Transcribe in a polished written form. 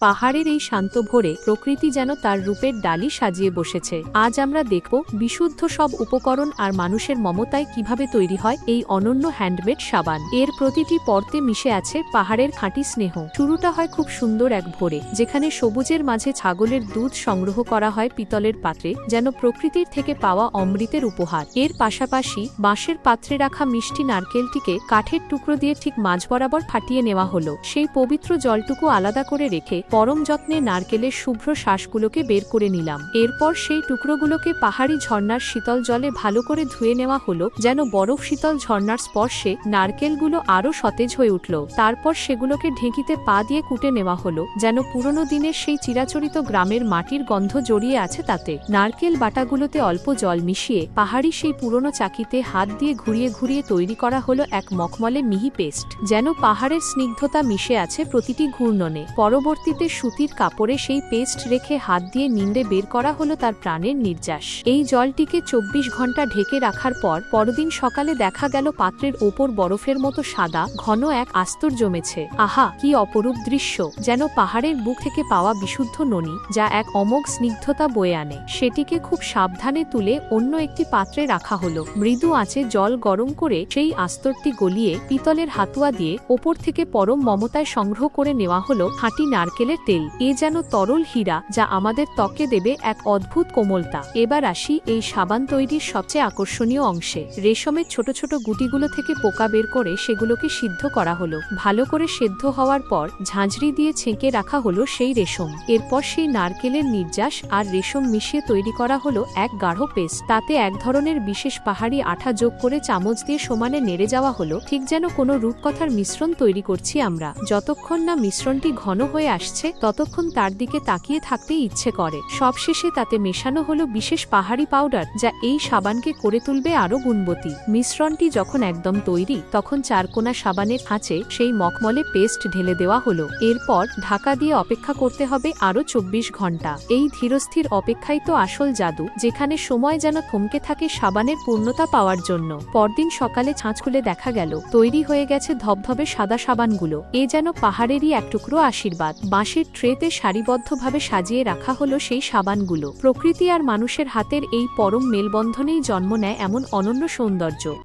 পাহাড়ের এই শান্ত ভোরে প্রকৃতি যেন তার রূপের ডালি সাজিয়ে বসেছে। আজ আমরা দেখব বিশুদ্ধ সব উপকরণ আর মানুষের মমতায় কিভাবে তৈরি হয় এই অনন্য হ্যান্ডমেড সাবান। এর প্রতিটি পর্তে মিশে আছে পাহাড়ের খাঁটি স্নেহ। শুরুটা হয় খুব সুন্দর এক ভোরে, যেখানে সবুজের মাঝে ছাগলের দুধ সংগ্রহ করা হয় পিতলের পাত্রে, যেন প্রকৃতির থেকে পাওয়া অমৃতের উপহার। এর পাশাপাশি বাঁশের পাত্রে রাখা মিষ্টি নারকেলটিকে কাঠের টুকরো দিয়ে ঠিক মাঝ বরাবর ফাটিয়ে নেওয়া হলো। সেই পবিত্র জলটুকু আলাদা করে রেখে পরম যত্নে নারকেলের শুভ্র শ্বাসগুলোকে বের করে নিলাম। এরপর সেই টুকরোগুলোকে পাহাড়ি ঝর্ণার শীতল জলে ভালো করে ধুয়ে নেওয়া হলো, যেন বরফ শীতল ঝর্ণার স্পর্শে নারকেলগুলো আরও সতেজ হয়ে উঠল। তারপর সেগুলোকে ঢেঁকিতে পা দিয়ে কুটে নেওয়া হলো, যেন পুরনো দিনের সেই চিরাচরিত গ্রামের মাটির গন্ধ জড়িয়ে আছে তাতে। নারকেল বাটাগুলোতে অল্প জল মিশিয়ে পাহাড়ি সেই পুরনো চাকিতে হাত দিয়ে ঘুরিয়ে ঘুরিয়ে তৈরি করা হলো এক মখমলে মিহি পেস্ট, যেন পাহাড়ের স্নিগ্ধতা মিশে আছে প্রতিটি ঘূর্ণনে। পরবর্তীতে সুতির কাপড়ে সেই পেস্ট রেখে হাত দিয়ে নিংড়ে বের করা হলো তার প্রাণের নির্যাস। এই জলটিকে 24 ঘন্টা ঢেকে রাখার পর পরদিন সকালে দেখা গেল পাত্রের ওপর বরফের মতো সাদা ঘন এক আস্তর জমেছে। আহা, কি অপরূপ দৃশ্য! যেন পাহাড়ের বুক থেকে পাওয়া বিশুদ্ধ ননি, যা এক অমোঘ স্নিগ্ধতা বয়ে আনে। সেটিকে খুব সাবধানে তুলে অন্য একটি পাত্রে রাখা হলো। মৃদু আঁচে জল গরম করে সেই আস্তরটি গলিয়ে পিতলের হাতুয়া দিয়ে ওপর থেকে পরম মমতায় সংগ্রহ করে নেওয়া হলো খাঁটি নারকেলের তেল। এ যেন তরল হীরা, যা আমাদের ত্বকে দেবে এক অদ্ভুত কোমলতা। এবার আসি এই সাবান তৈরির সবচেয়ে আকর্ষণীয় অংশে। রেশমের ছোট ছোট গুটিগুলো থেকে পোকা বের করে সেগুলোকে সিদ্ধ করা হলো। ভালো করে সেদ্ধ হওয়ার পর ঝাঁঝরি দিয়ে ছেঁকে রাখা হলো সেই রেশম। এরপর সেই নারকেলের নির্যাস আর রেশম মিশিয়ে তৈরি করা হলো এক গাঢ় পেস্ট। তাতে এক ধরনের বিশেষ পাহাড়ি আঠা যোগ করে চামচ দিয়ে সমানে নেড়ে যাওয়া হলো, ঠিক যেন কোনো রূপকথার মিশ্রণ তৈরি করছি আমরা। যতক্ষণ না মিশ্রণটি ঘন হয়ে আসছে ততক্ষণ তার দিকে তাকিয়ে থাকতেই ইচ্ছে করে। সবশেষে তাতে মেশানো হলো বিশেষ পাহাড়ি পাউডার, যা এই সাবানকে করে তুলবে আরো গুণবতী। মিশ্রণটি যখন একদম তৈরি, তখন চারকোনা সাবানের আঁচে সেই মখমলে পেস্ট ঢেলে দেওয়া হলো। এরপর ঢাকা দিয়ে অপেক্ষা করতে হবে আরো 24 ঘন্টা। এই ধীরস্থির অপেক্ষাই তো আসল জাদু, যেখানে সময় যেন থমকে থাকে সাবানের পূর্ণতা পাওয়ার জন্য। পরদিন সকালে ছাঁচ খুলে দেখা গেল তৈরি হয়ে গেছে ধবধবে সাদা সাবানগুলো। এ যেন পাহাড়েরই এক টুকরো আশীর্বাদ। বাঁশের ট্রেতে সারিবদ্ধভাবে সাজিয়ে রাখা হলো সেই সাবানগুলো। প্রকৃতি আর মানুষের হাতের এই পরম মেলবন্ধনেই জন্ম নেয় এমন অনন্য সৌন্দর্য।